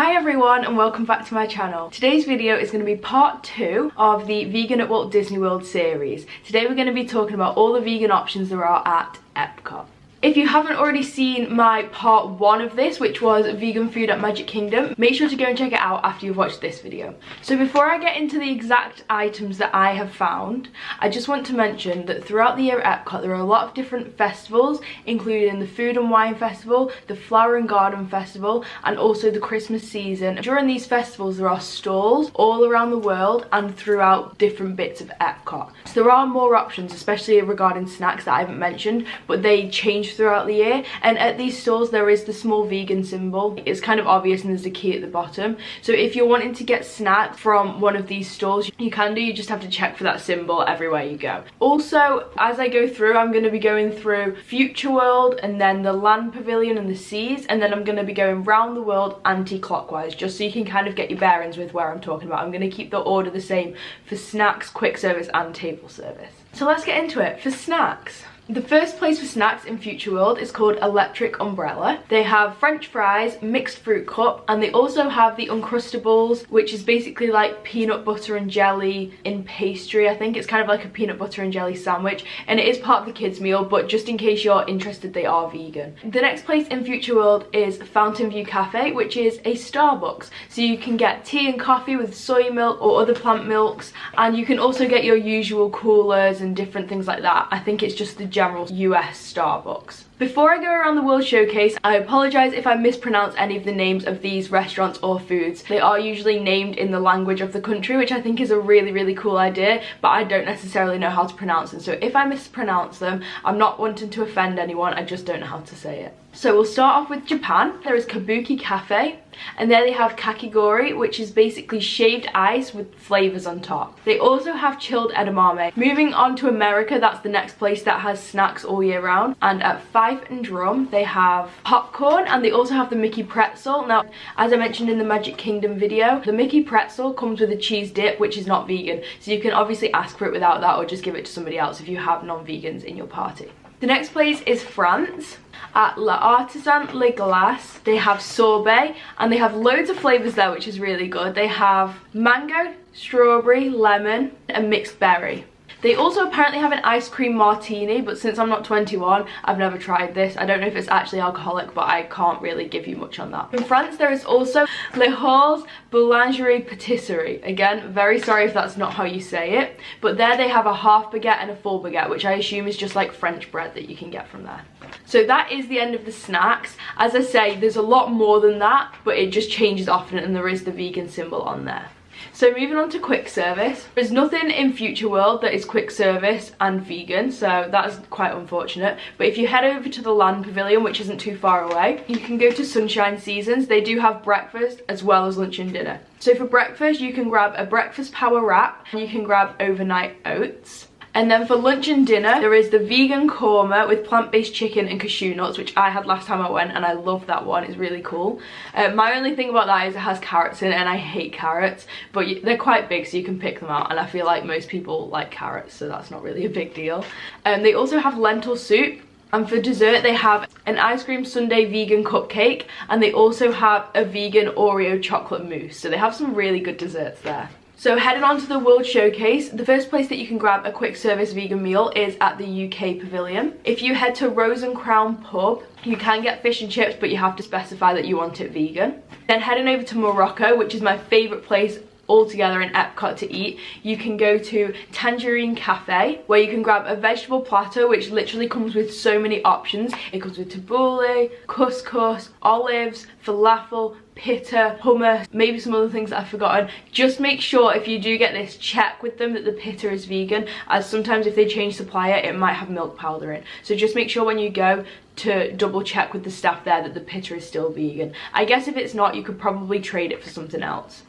Hi everyone and welcome back to my channel. Today's video is going to be part 2 of the Vegan at Walt Disney World series. Today we're going to be talking about all the vegan options there are at Epcot. If you haven't already seen my part 1 of this, which was vegan food at Magic Kingdom, make sure to go and check it out after you've watched this video. So before I get into the exact items that I have found, I just want to mention that throughout the year at Epcot there are a lot of different festivals, including the Food and Wine Festival, the Flower and Garden Festival, and also the Christmas season. During these festivals there are stalls all around the world and throughout different bits of Epcot. So there are more options, especially regarding snacks that I haven't mentioned, but they change throughout the year. And at these stores there is the small vegan symbol. It's kind of obvious and there's a key at the bottom. So if you're wanting to get snacks from one of these stores, you can do. You just have to check for that symbol everywhere you go. Also, as I go through, I'm going to be going through Future World and then the Land Pavilion and the Seas, and then I'm going to be going round the world anti-clockwise, just so you can kind of get your bearings with where I'm talking about. I'm going to keep the order the same for snacks, quick service and table service. So let's get into it. For snacks, the first place for snacks in Future World is called Electric Umbrella. They have French fries, mixed fruit cup, and they also have the Uncrustables, which is basically like peanut butter and jelly in pastry. I think it's kind of like a peanut butter and jelly sandwich, and it is part of the kids meal, but just in case you're interested, they are vegan. The next place in Future World is Fountain View Cafe, which is a Starbucks. So you can get tea and coffee with soy milk or other plant milks, and you can also get your usual coolers and different things like that. I think it's just the general US Starbucks. Before I go around the World Showcase, I apologise if I mispronounce any of the names of these restaurants or foods. They are usually named in the language of the country, which I think is a really cool idea, but I don't necessarily know how to pronounce them. So if I mispronounce them, I'm not wanting to offend anyone, I just don't know how to say it. So we'll start off with Japan. There is Kabuki Cafe, and there they have kakigori, which is basically shaved ice with flavours on top. They also have chilled edamame. Moving on to America, that's the next place that has snacks all year round, and at Fife and Drum they have popcorn, and they also have the Mickey pretzel. Now, as I mentioned in the Magic Kingdom video, the Mickey pretzel comes with a cheese dip, which is not vegan, so you can obviously ask for it without that or just give it to somebody else if you have non-vegans in your party. The next place is France. At L'Artisan Les Glaces, they have sorbet, and they have loads of flavours there, which is really good. They have mango, strawberry, lemon and mixed berry. They also apparently have an ice cream martini, but since I'm not 21, I've never tried this. I don't know if it's actually alcoholic, but I can't really give you much on that. In France, there is also Les Halles Boulangerie Patisserie. Again, very sorry if that's not how you say it, but there they have a half baguette and a full baguette, which I assume is just like French bread that you can get from there. So that is the end of the snacks. As I say, there's a lot more than that, but it just changes often, and there is the vegan symbol on there. So moving on to quick service, there's nothing in Future World that is quick service and vegan, so that's quite unfortunate. But if you head over to the Land Pavilion, which isn't too far away, you can go to Sunshine Seasons. They do have breakfast as well as lunch and dinner. So for breakfast, you can grab a breakfast power wrap, and you can grab overnight oats. And then for lunch and dinner, there is the vegan korma with plant-based chicken and cashew nuts, which I had last time I went, and I love that one. It's really cool. My only thing about that is it has carrots in it, and I hate carrots, but they're quite big, so you can pick them out, and I feel like most people like carrots, so that's not really a big deal. They also have lentil soup. And for dessert, they have an ice cream sundae vegan cupcake, and they also have a vegan Oreo chocolate mousse. So they have some really good desserts there. So heading on to the World Showcase, the first place that you can grab a quick service vegan meal is at the UK Pavilion. If you head to Rose and Crown Pub, you can get fish and chips, but you have to specify that you want it vegan. Then heading over to Morocco, which is my favourite place altogether in Epcot to eat, you can go to Tangerine Cafe, where you can grab a vegetable platter, which literally comes with so many options. It comes with tabbouleh, couscous, olives, falafel, pitta, hummus, maybe some other things that I've forgotten. Just make sure if you do get this, check with them that the pitta is vegan, as sometimes if they change supplier, it might have milk powder in. So just make sure when you go to double check with the staff there that the pitta is still vegan. I guess if it's not, you could probably trade it for something else.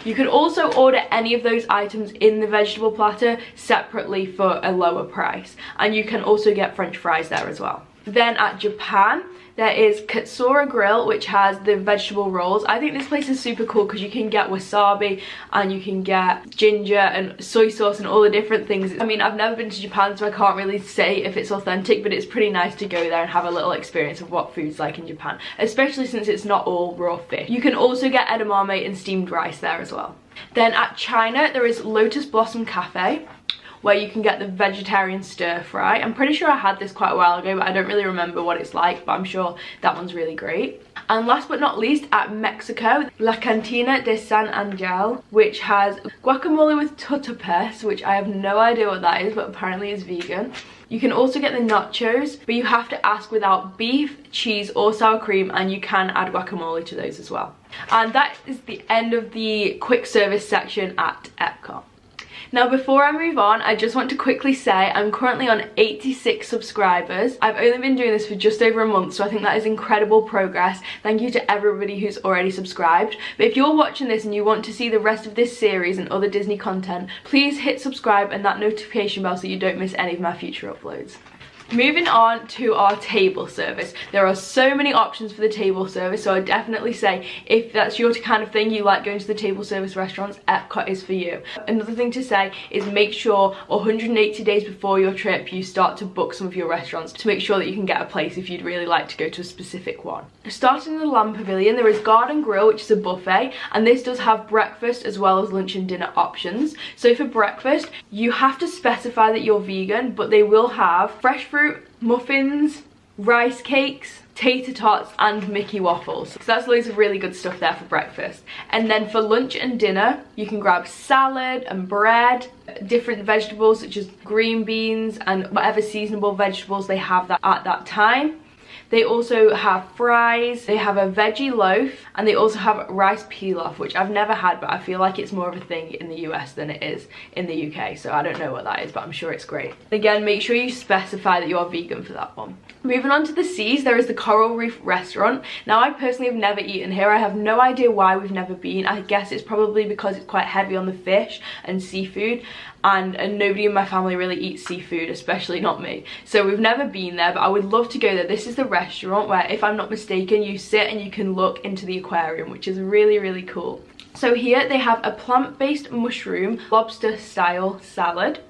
You can also order any of those items in the vegetable platter separately for a lower price, and you can also get French fries there as well. Then at Japan, there is Katsura Grill, which has the vegetable rolls. I think this place is super cool because you can get wasabi and you can get ginger and soy sauce and all the different things. I mean, I've never been to Japan, so I can't really say if it's authentic, but it's pretty nice to go there and have a little experience of what food's like in Japan, especially since it's not all raw fish. You can also get edamame and steamed rice there as well. Then at China, there is Lotus Blossom Cafe, where you can get the vegetarian stir fry. I'm pretty sure I had this quite a while ago, but I don't really remember what it's like, but I'm sure that one's really great. And last but not least, at Mexico, La Cantina de San Angel, which has guacamole with totopes, which I have no idea what that is, but apparently it's vegan. You can also get the nachos, but you have to ask without beef, cheese or sour cream, and you can add guacamole to those as well. And that is the end of the quick service section at Epcot. Now before I move on, I just want to quickly say I'm currently on 86 subscribers. I've only been doing this for just over a month, so I think that is incredible progress. Thank you to everybody who's already subscribed. But if you're watching this and you want to see the rest of this series and other Disney content, please hit subscribe and that notification bell so you don't miss any of my future uploads. Moving on to our table service. There are so many options for the table service, so I definitely say if that's your kind of thing, you like going to the table service restaurants, Epcot is for you. Another thing to say is make sure 180 days before your trip you start to book some of your restaurants to make sure that you can get a place if you'd really like to go to a specific one. Starting in the Lamb Pavilion, there is Garden Grill, which is a buffet, and this does have breakfast as well as lunch and dinner options. So for breakfast, you have to specify that you're vegan, but they will have fresh fruit, muffins, rice cakes, tater tots and Mickey waffles. So that's loads of really good stuff there for breakfast. And then for lunch and dinner, you can grab salad and bread, different vegetables such as green beans and whatever seasonable vegetables they have that at that time. They also have fries, they have a veggie loaf, and they also have rice pilaf, which I've never had, but I feel like it's more of a thing in the US than it is in the UK, so I don't know what that is, but I'm sure it's great. Again, make sure you specify that you are vegan for that one. Moving on to the seas, there is the Coral Reef Restaurant. Now, I personally have never eaten here. I have no idea why we've never been. I guess it's probably because it's quite heavy on the fish and seafood, and nobody in my family really eats seafood, especially not me. So we've never been there, but I would love to go there. This is the restaurant where, if I'm not mistaken, you sit and you can look into the aquarium, which is really, really cool. So here they have a plant-based mushroom lobster style salad.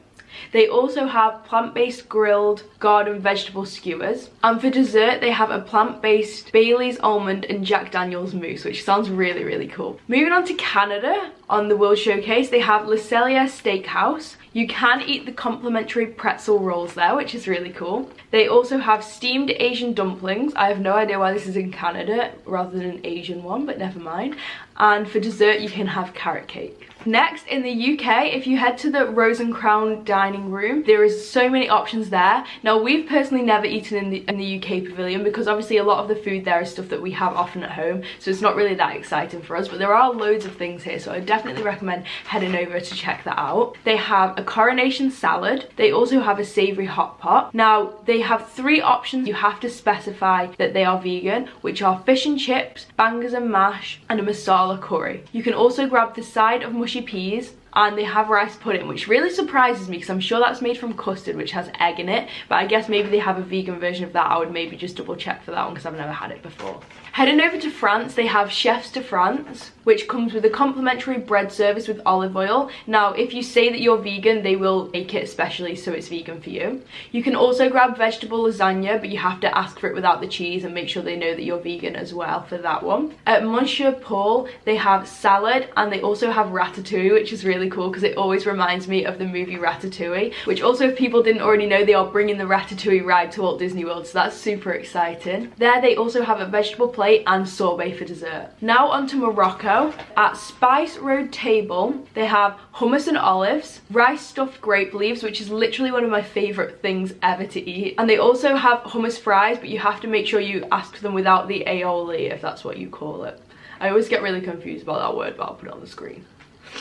They also have plant-based grilled garden vegetable skewers. And for dessert, they have a plant-based Bailey's almond and Jack Daniel's mousse, which sounds really, really cool. Moving on to Canada, on the World Showcase, they have Le Cellier Steakhouse. You can eat the complimentary pretzel rolls there, which is really cool. They also have steamed Asian dumplings. I have no idea why this is in Canada rather than an Asian one, but never mind. And for dessert, you can have carrot cake. Next, in the UK, if you head to the Rose and Crown dining room, there is so many options there. Now, we've personally never eaten in the UK pavilion because obviously a lot of the food there is stuff that we have often at home, so it's not really that exciting for us, but there are loads of things here, so I definitely recommend heading over to check that out. They have a coronation salad. They also have a savoury hot pot. Now, they have 3 options. You have to specify that they are vegan, which are fish and chips, bangers and mash, and a masala curry. You can also grab the side of mushy peas, and they have rice pudding, which really surprises me because I'm sure that's made from custard, which has egg in it, but I guess maybe they have a vegan version of that. I would maybe just double check for that one because I've never had it before. Heading over to France, they have Chefs de France, which comes with a complimentary bread service with olive oil. Now, if you say that you're vegan, they will make it especially so it's vegan for you. You can also grab vegetable lasagna, but you have to ask for it without the cheese and make sure they know that you're vegan as well for that one. At Monsieur Paul, they have salad and they also have ratatouille, which is really cool because it always reminds me of the movie Ratatouille, which also, if people didn't already know, they are bringing the Ratatouille ride to Walt Disney World, so that's super exciting. There they also have a vegetable plate and sorbet for dessert. Now on to Morocco. At Spice Road Table, they have hummus and olives, rice stuffed grape leaves, which is literally one of my favourite things ever to eat, and they also have hummus fries, but you have to make sure you ask for them without the aioli, if that's what you call it. I always get really confused about that word, but I'll put it on the screen.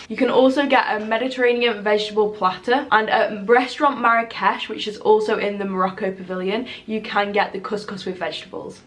You can also get a Mediterranean vegetable platter, and at Restaurant Marrakesh, which is also in the Morocco Pavilion, you can get the couscous with vegetables.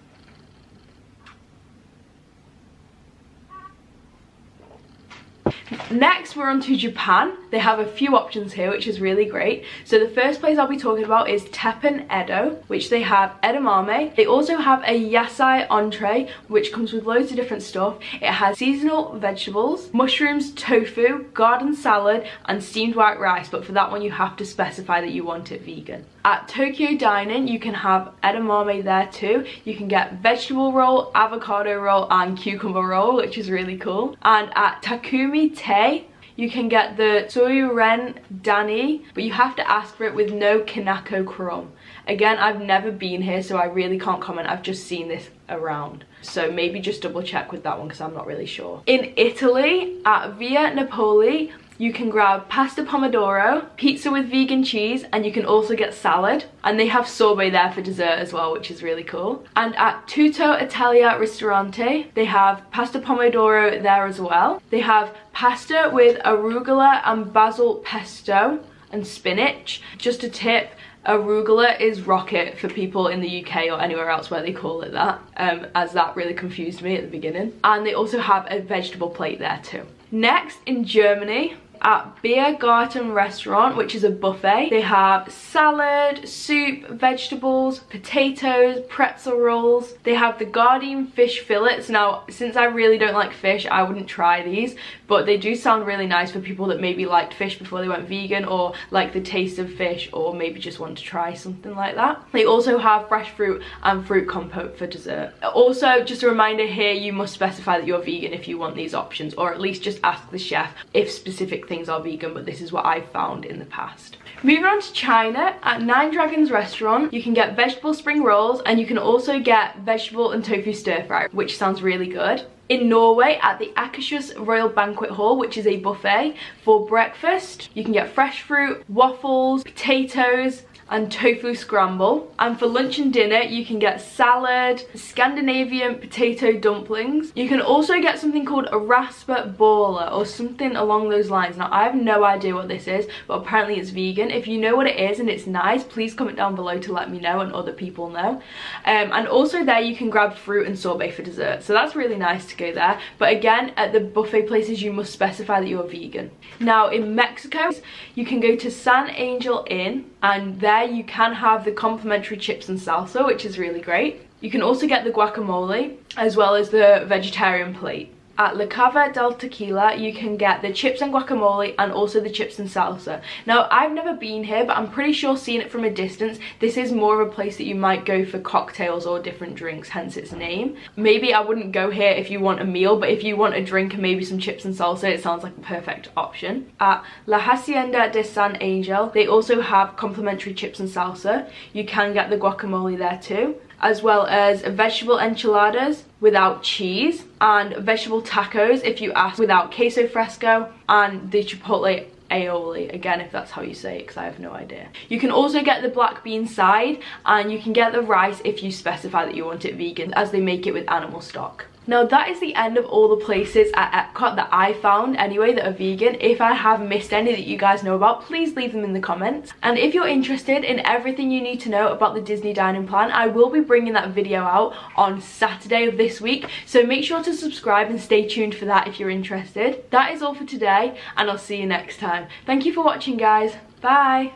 Next, we're on to Japan. They have a few options here, which is really great. So the first place I'll be talking about is Teppan Edo, which they have edamame. They also have a yasai entree, which comes with loads of different stuff. It has seasonal vegetables, mushrooms, tofu, garden salad, and steamed white rice, but for that one you have to specify that you want it vegan. At Tokyo Dine-In, you can have edamame there too. You can get vegetable roll, avocado roll, and cucumber roll, which is really cool. And at Takumi Te, you can get the Soyuren Dani, but you have to ask for it with no kinako crumb. Again, I've never been here, so I really can't comment. I've just seen this around. So maybe just double check with that one because I'm not really sure. In Italy, at Via Napoli, you can grab pasta pomodoro, pizza with vegan cheese, and you can also get salad. And they have sorbet there for dessert as well, which is really cool. And at Tutto Italia Ristorante, they have pasta pomodoro there as well. They have pasta with arugula and basil pesto and spinach. Just a tip, arugula is rocket for people in the UK or anywhere else where they call it that, as that really confused me at the beginning. And they also have a vegetable plate there too. Next, in Germany, at Biergarten Restaurant, which is a buffet, they have salad, soup, vegetables, potatoes, pretzel rolls. They have the Gardein fish fillets. Now, since I really don't like fish, I wouldn't try these, but they do sound really nice for people that maybe liked fish before they went vegan, or like the taste of fish, or maybe just want to try something like that. They also have fresh fruit and fruit compote for dessert. Also, just a reminder here, you must specify that you're vegan if you want these options, or at least just ask the chef if specific things are vegan, but this is what I've found in the past. Moving on to China, at Nine Dragons Restaurant, you can get vegetable spring rolls, and you can also get vegetable and tofu stir fry, which sounds really good. In Norway, at the Akershus Royal Banquet Hall, which is a buffet, for breakfast, you can get fresh fruit, waffles, potatoes, and tofu scramble. And for lunch and dinner, you can get salad, Scandinavian potato dumplings. You can also get something called a raspa bola or something along those lines. Now, I have no idea what this is, but apparently it's vegan. If you know what it is and it's nice, please comment down below to let me know and other people know. And also there you can grab fruit and sorbet for dessert. So that's really nice to go there. But again, at the buffet places, you must specify that you're vegan. Now, in Mexico, you can go to San Angel Inn, and there you can have the complimentary chips and salsa, which is really great. You can also get the guacamole as well as the vegetarian plate. At La Cava del Tequila, you can get the chips and guacamole and also the chips and salsa. Now, I've never been here, but I'm pretty sure seeing it from a distance, this is more of a place that you might go for cocktails or different drinks, hence its name. Maybe I wouldn't go here if you want a meal, but if you want a drink and maybe some chips and salsa, it sounds like a perfect option. At La Hacienda de San Angel, they also have complimentary chips and salsa. You can get the guacamole there too, as well as vegetable enchiladas without cheese and vegetable tacos if you ask without queso fresco, and the chipotle aioli, again if that's how you say it because I have no idea. You can also get the black bean side, and you can get the rice if you specify that you want it vegan, as they make it with animal stock. Now, that is the end of all the places at Epcot that I found anyway that are vegan. If I have missed any that you guys know about, please leave them in the comments. And if you're interested in everything you need to know about the Disney dining plan, I will be bringing that video out on Saturday of this week. So make sure to subscribe and stay tuned for that if you're interested. That is all for today, and I'll see you next time. Thank you for watching, guys. Bye.